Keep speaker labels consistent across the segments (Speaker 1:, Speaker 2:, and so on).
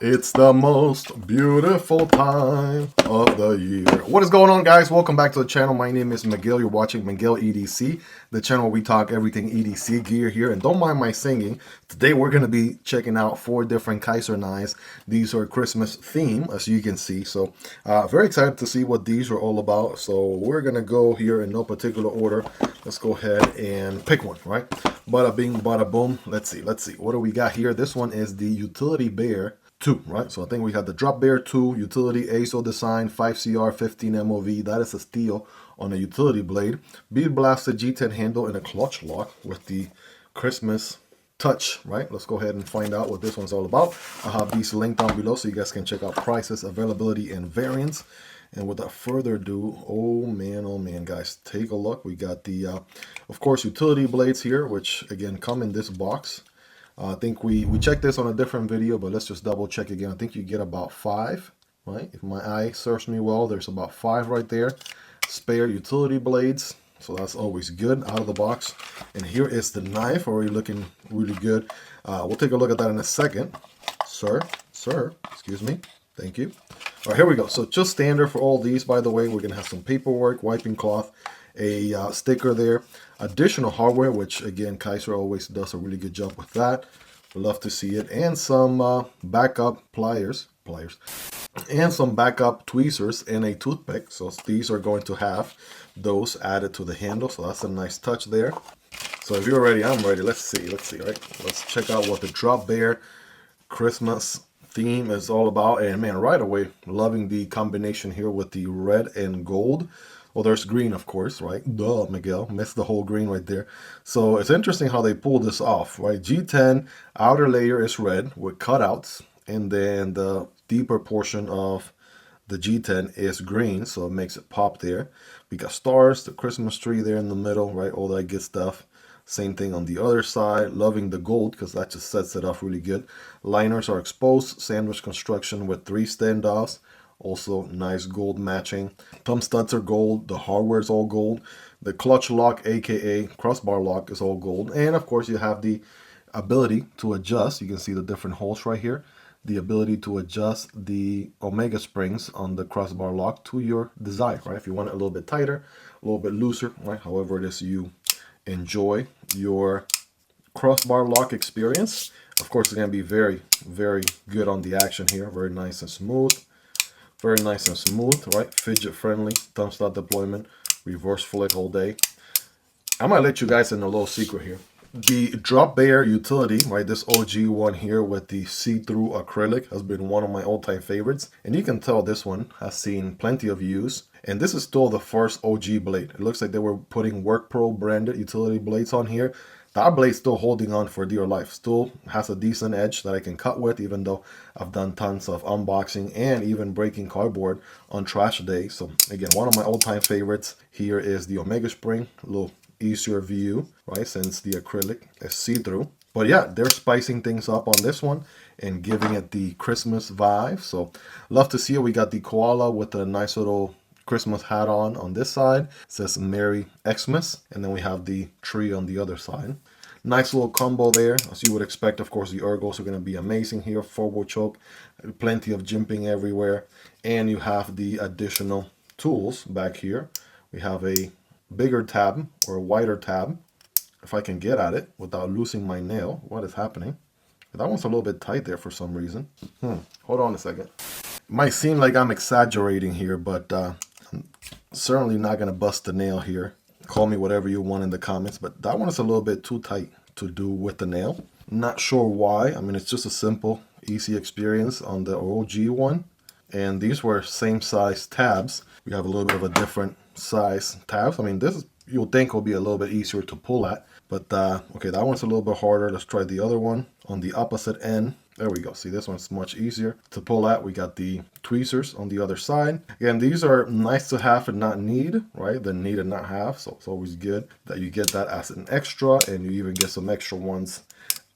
Speaker 1: It's the most beautiful time of the year. What is going on, guys? Welcome back to the channel. My name is Miguel. You're watching Miguel EDC, the channel where we talk everything EDC gear here. And don't mind my singing. Today we're going to be checking out 4 different Kizer Nice. These are Christmas theme, as you can see. So very excited to see what these are all about. So we're going to go here in no particular order. Let's go ahead and pick one, right? Bada bing, bada boom. Let's see. What do we got here? This one is the Utility Bear 2, right? So I think we have the Drop Bear 2 Utility ASO design 5CR 15 MOV. That is a steel on a utility blade. Bead blasted G10 handle and a clutch lock with the Christmas touch, right? Let's go ahead and find out what this one's all about. I'll have these linked down below so you guys can check out prices, availability, and variants. And without further ado, oh man, guys, take a look. We got the, of course, utility blades here, which again come in this box. I think we checked this on a different video, but let's just double check again. I think you get about 5, right? If my eye serves me well, there's about 5 right there. Spare utility blades, so that's always good out of the box. And here is the knife, already looking really good. We'll take a look at that in a second. Sir, excuse me. Thank you. All right, here we go. So just standard for all these, by the way. We're going to have some paperwork, wiping cloth, a sticker there, additional hardware, which again Kizer always does a really good job with that. Love to see it, and some backup pliers, and some backup tweezers and a toothpick. So these are going to have those added to the handle, so that's a nice touch there. So if you're ready, I'm ready. Let's see, right? Let's check out what the Drop Bear Christmas theme is all about. And man, right away, loving the combination here with the red and gold. Well, there's green, of course, right? Duh, Miguel, missed the whole green right there. So it's interesting how they pull this off, right? G10 outer layer is red with cutouts, and then the deeper portion of the G10 is green, so it makes it pop there. We got stars, the Christmas tree there in the middle, right? All that good stuff. Same thing on the other side. Loving the gold because that just sets it off really good. Liners are exposed, sandwich construction with 3 standoffs. Also nice gold matching. Thumb studs are gold. The hardware is all gold. The clutch lock, aka crossbar lock, is all gold. And of course you have the ability to adjust. You can see the different holes right here. The ability to adjust the omega springs on the crossbar lock to your desire, right? If you want it a little bit tighter, a little bit looser, right? However it is you enjoy your crossbar lock experience. Of course, it's going to be very, very good on the action here. Very nice and smooth. Very nice and smooth, right? Fidget friendly, thumb stud deployment, reverse flick all day. I might let you guys in a little secret here. The Drop Bear Utility, right? This OG one here with the see-through acrylic has been one of my all-time favorites. And you can tell this one has seen plenty of use. And this is still the first OG blade. It looks like they were putting WorkPro branded utility blades on here. That blade's still holding on for dear life. Still has a decent edge that I can cut with, even though I've done tons of unboxing and even breaking cardboard on trash day. So again, one of my all-time favorites here is the Omega spring. A little easier view, right, since the acrylic is see-through. But yeah, they're spicing things up on this one and giving it the Christmas vibe. So love to see it. We got the koala with a nice little Christmas hat on this side. It says Merry Xmas, and then we have the tree on the other side. Nice little combo there, as you would expect. Of course, the ergos are going to be amazing here. Forward choke, plenty of jimping everywhere, and you have the additional tools back here. We have a bigger tab or a wider tab, if I can get at it without losing my nail. What is happening? That one's a little bit tight there for some reason. Hold on a second. It might seem like I'm exaggerating here, but I'm certainly not going to bust the nail here. Call me whatever you want in the comments, but that one is a little bit too tight to do with the nail. Not sure why. I mean, it's just a simple, easy experience on the OG one. And these were same size tabs. We have a little bit of a different size tabs. I mean, this is, you'll think will be a little bit easier to pull at. But okay, that one's a little bit harder. Let's try the other one on the opposite end. There we go. See, this one's much easier to pull at. We got the tweezers on the other side. Again, these are nice to have and not need, right? The need and not have. So it's always good that you get that as an extra, and you even get some extra ones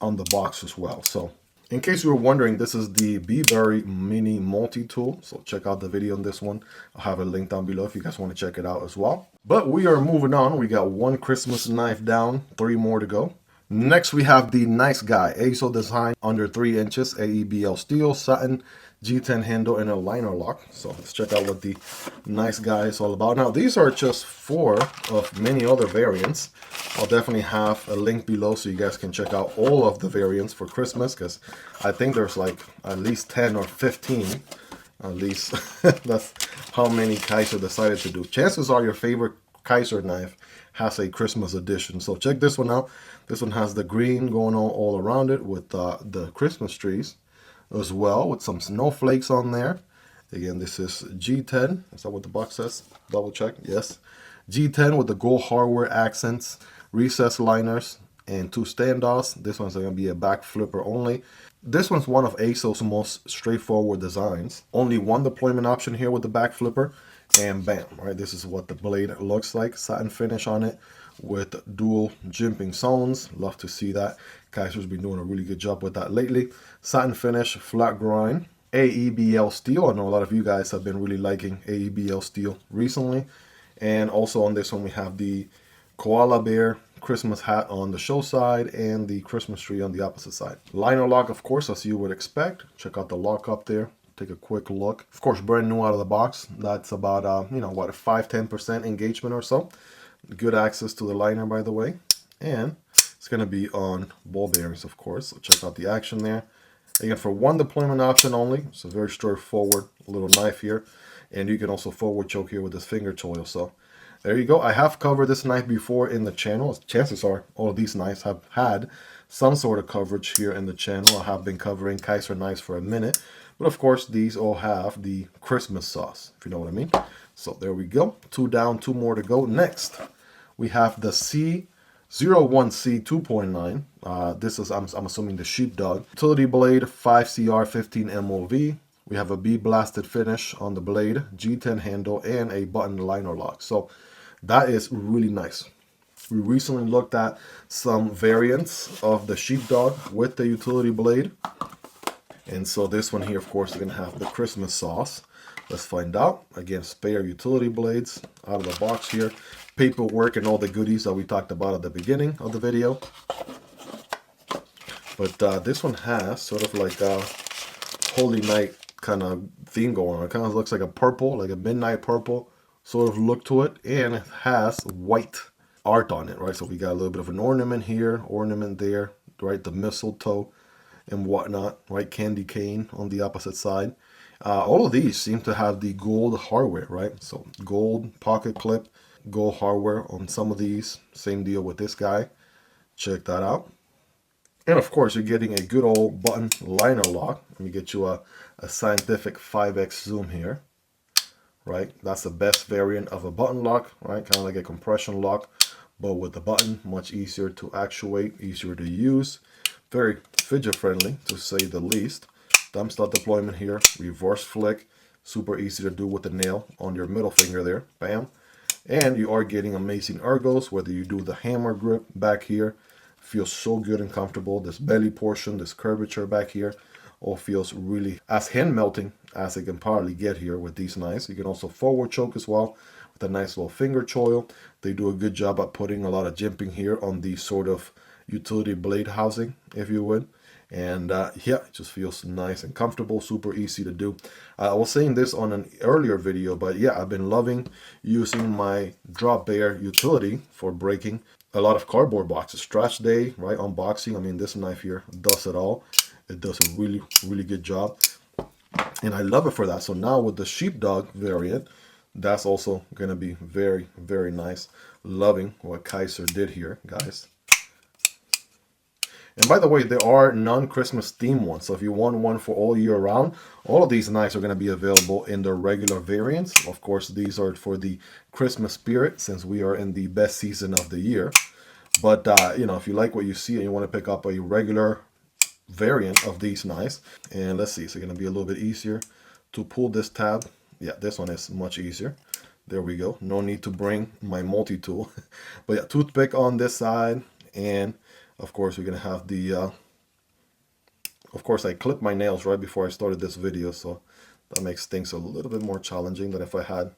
Speaker 1: on the box as well. So in case you were wondering, this is the BIBURY mini multi-tool. So check out the video on this one. I'll have a link down below if you guys want to check it out as well. But we are moving on. We got 1 Christmas knife down, 3 more to go. Next, we have the Nice Guy ASO design, under 3 inches, AEBL steel, satin, G10 handle, and a liner lock. So let's check out what the Nice Guy is all about. Now, these are just 4 of many other variants. I'll definitely have a link below so you guys can check out all of the variants for Christmas, because I think there's like at least 10 or 15. At least that's how many Kizer decided to do. Chances are your favorite Kizer knife has a Christmas edition. So check this one out. This one has the green going on all around it with the Christmas trees as well, with some snowflakes on there. Again, this is G10. Is that what the box says? Double check. Yes. G10 with the gold hardware accents, recessed liners, and 2 standoffs. This one's going to be a back flipper only. This one's one of ASO's most straightforward designs. Only one deployment option here with the back flipper, and bam, right? This is what the blade looks like. Satin finish on it with dual jimping zones. Love to see that. Kizer's been doing a really good job with that lately. Satin finish, flat grind, AEBL steel. I know a lot of you guys have been really liking AEBL steel recently. And also on this one, we have the koala bear Christmas hat on the show side and the Christmas tree on the opposite side. Liner lock, of course, as you would expect. Check out the lock up there. Take a quick look. Of course, brand new out of the box. That's about, you know, what, a 5-10% engagement or so. Good access to the liner, by the way. And it's going to be on ball bearings, of course. So check out the action there. Again, for one deployment option only. It's a very straightforward little knife here. And you can also forward choke here with this finger choil. So there you go. I have covered this knife before in the channel. Chances are all of these knives have had some sort of coverage here in the channel. I have been covering Kizer knives for a minute. But of course, these all have the Christmas sauce, if you know what I mean. So there we go. 2 down, 2 more to go. Next, we have the C01C 2.9. This is, I'm assuming, the Sheepdog Utility blade, 5CR 15 MOV. We have a B-blasted finish on the blade, G10 handle, and a button liner lock. So that is really nice. We recently looked at some variants of the Sheepdog with the utility blade. And so this one here, of course, is going to have the Christmas sauce. Let's find out. Again, spare utility blades out of the box here. Paperwork and all the goodies that we talked about at the beginning of the video. But this one has sort of like a Holy Night kind of theme going on. It kind of looks like a purple, like a midnight purple sort of look to it. And it has white art on it, right? So we got a little bit of an ornament here, ornament there, right? The mistletoe and whatnot, right? Candy cane on the opposite side. All of these seem to have the gold hardware, right? So gold pocket clip, gold hardware on some of these. Same deal with this guy. Check that out. And of course, you're getting a good old button liner lock. Let me get you a scientific 5x zoom here, right? That's the best variant of a button lock, right? Kind of like a compression lock, but with the button, much easier to actuate, easier to use. Very fidget friendly, to say the least. Thumb stud deployment here, reverse flick, super easy to do with the nail on your middle finger there, bam. And you are getting amazing ergos, whether you do the hammer grip back here, feels so good and comfortable. This belly portion, this curvature back here, all feels really as hand melting as it can probably get here with these knives. You can also forward choke as well with a nice little finger choil. They do a good job at putting a lot of jimping here on the sort of utility blade housing, if you would. And yeah, it just feels nice and comfortable, super easy to do. I was saying this on an earlier video, but yeah, I've been loving using my Drop Bear Utility for breaking a lot of cardboard boxes. Trash day, right? Unboxing. I mean, this knife here does it all. It does a really, really good job. And I love it for that. So now with the Sheepdog variant, that's also going to be very, very nice. Loving what Kizer did here, guys. And by the way, there are non-Christmas themed ones. So if you want one for all year round, all of these knives are going to be available in the regular variants. Of course, these are for the Christmas spirit, since we are in the best season of the year. But, you know, if you like what you see and you want to pick up a regular variant of these knives, and let's see, it's going to be a little bit easier to pull this tab. Yeah, this one is much easier. There we go. No need to bring my multi-tool. But yeah, toothpick on this side, and of course, we're going to have the, of course, I clipped my nails right before I started this video, so that makes things a little bit more challenging than if I had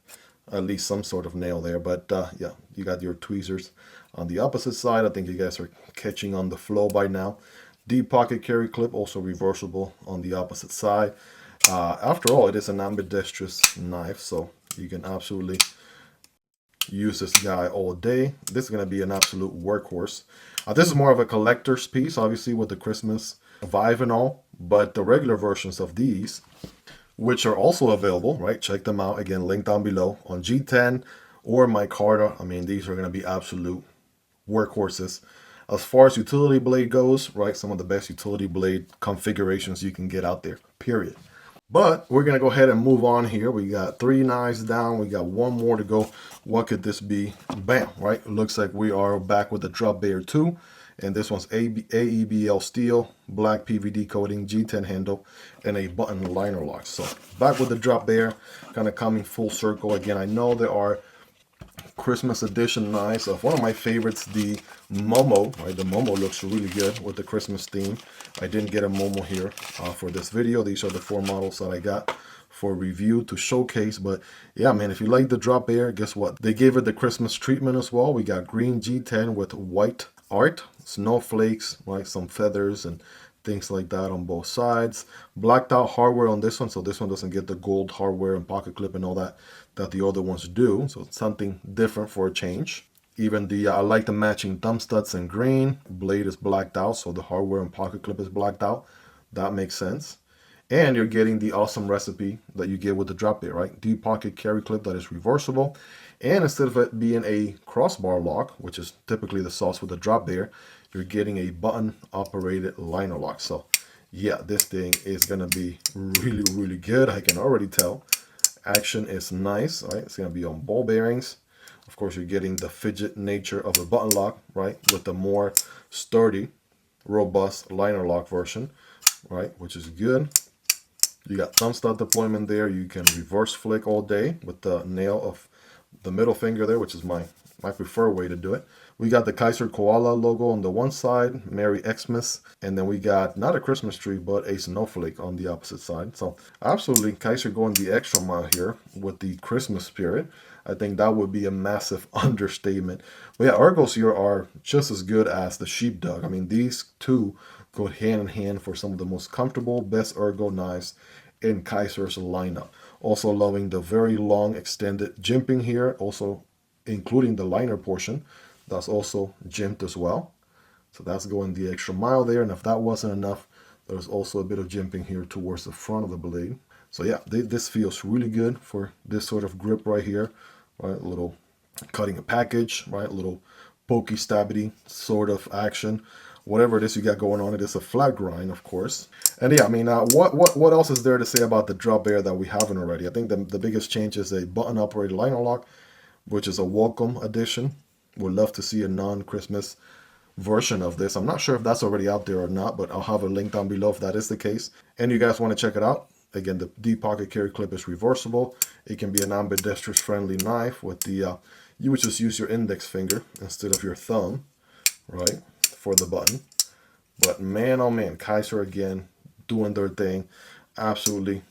Speaker 1: at least some sort of nail there. But yeah, you got your tweezers On the opposite side, I think you guys are catching on the flow by now. Deep pocket carry clip, also reversible on the opposite side. After all, it is an ambidextrous knife, so you can absolutely use this guy all day. This is going to be an absolute workhorse. This is more of a collector's piece, obviously, with the Christmas vibe and all, but the regular versions of these, which are also available, right? Check them out. Again, link down below on G10 or micarta. I mean, these are going to be absolute workhorses. As far as utility blade goes, right, some of the best utility blade configurations you can get out there, period. But we're going to go ahead and move on here. We got 3 knives down. We got 1 more to go. What could this be? Bam, right? It looks like we are back with the Drop Bear 2. And this one's AEBL steel, black PVD coating, G10 handle, and a button liner lock. So back with the Drop Bear, kind of coming full circle. Again, I know there are Christmas edition knives of one of my favorites, the Momo, right? The Momo looks really good with the Christmas theme. I didn't get a Momo here for this video. These are the 4 models that I got for review to showcase. But yeah, man, if you like the Drop Bear, guess what? They gave it the Christmas treatment as well. We got green G10 with white art, snowflakes, right? Some feathers and things like that on both sides. Blacked out hardware on this one, so this one doesn't get the gold hardware and pocket clip and all that the other ones do. So it's something different for a change. Even the I like the matching thumb studs in green. Blade is blacked out, so the hardware and pocket clip is blacked out. That makes sense. And you're getting the awesome recipe that you get with the Drop Bear, right? Deep pocket carry clip that is reversible. And instead of it being a crossbar lock, which is typically the sauce with the Drop Bear, you're getting a button operated liner lock. So yeah, this thing is gonna be really, really good. I can already tell. Action is nice, right? It's gonna be on ball bearings. Of course, you're getting the fidget nature of the button lock, right? With the more sturdy, robust liner lock version, right? Which is good. You got thumb stud deployment there. You can reverse flick all day with the nail of the middle finger there, which is my preferred way to do it. We got the Kizer Koala logo on the one side, Merry Xmas, and then we got not a Christmas tree, but a snowflake on the opposite side. So absolutely, Kizer going the extra mile here with the Christmas spirit. I think that would be a massive understatement. But yeah, ergos here are just as good as the Sheepdog. I mean, these two go hand in hand for some of the most comfortable, best ergo knives in Kizer's lineup. Also loving the very long extended jimping here, also including the liner portion. That's also jimped as well. So that's going the extra mile there. And if that wasn't enough, there's also a bit of jimping here towards the front of the blade. So yeah, this feels really good for this sort of grip right here. Right, a little cutting a package, right? A little pokey stabby sort of action. Whatever it is you got going on, it is a flat grind, of course. And yeah, I mean, what else is there to say about the Drop Bear that we haven't already? I think the biggest change is a button operated liner lock, which is a welcome addition. Would love to see a non-Christmas version of this. I'm not sure if that's already out there or not, but I'll have a link down below if that is the case. And you guys want to check it out. Again, the deep pocket carry clip is reversible. It can be an ambidextrous friendly knife with the, you would just use your index finger instead of your thumb, right, for the button. But man, oh man, Kizer again, doing their thing. Absolutely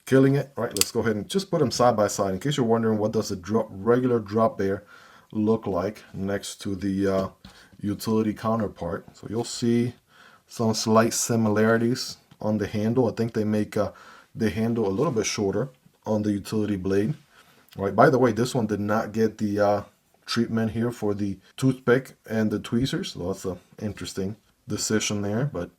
Speaker 1: killing it, right? Let's go ahead and just put them side by side. In case you're wondering, what does a regular Drop Bear look like next to the utility counterpart? So you'll see some slight similarities on the handle. I think they make the handle a little bit shorter on the utility blade. Right. By the way, this one did not get the treatment here for the toothpick and the tweezers. So that's an interesting decision there. But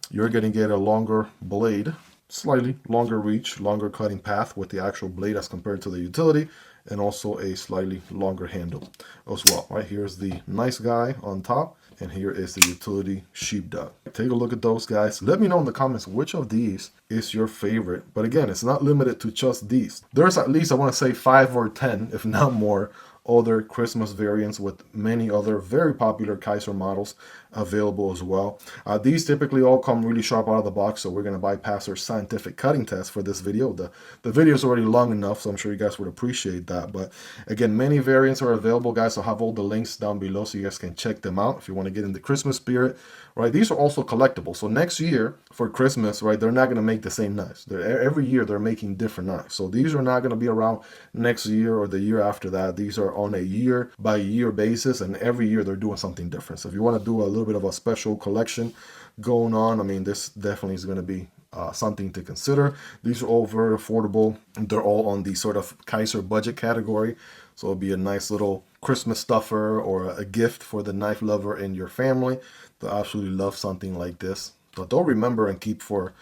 Speaker 1: you're going to get a longer blade, slightly longer reach, longer cutting path with the actual blade as compared to the utility, and also a slightly longer handle as well. Right, here's the Nice Guy on top, and here is the utility Sheepdog. Take a look at those guys. Let me know in the comments which of these is your favorite. But again, it's not limited to just these. There's at least, I want to say, 5 or 10, if not more, other Christmas variants with many other very popular Kizer models available as well. These typically all come really sharp out of the box, so we're going to bypass our scientific cutting test for this video. The video is already long enough, so I'm sure you guys would appreciate that. But again, many variants are available, guys. I'll have all the links down below so you guys can check them out if you want to get in the Christmas spirit, right? These are also collectible. So next year for Christmas, right, they're not going to make the same knives. Every year they're making different knives. So these are not going to be around next year or the year after that. These are on a year by year basis, and every year they're doing something different. So if you want to do a little bit of a special collection going on, I mean, this definitely is going to be something to consider. These are all very affordable. They're all on the sort of Kizer budget category. So it'll be a nice little Christmas stuffer or a gift for the knife lover in your family. They'll absolutely love something like this. So they'll remember and keep for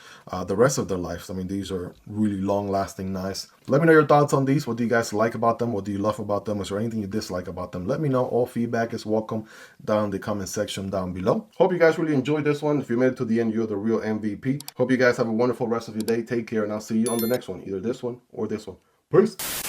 Speaker 1: the rest of their lives. I mean, these are really long-lasting knives. Let me know your thoughts on these. What do you guys like about them? What do you love about them? Is there anything you dislike about them? Let me know. All feedback is welcome down in the comment section down below. Hope you guys really enjoyed this one. If you made it to the end, you're the real MVP. Hope you guys have a wonderful rest of your day. Take care, and I'll see you on the next one. Either this one or this one. Peace.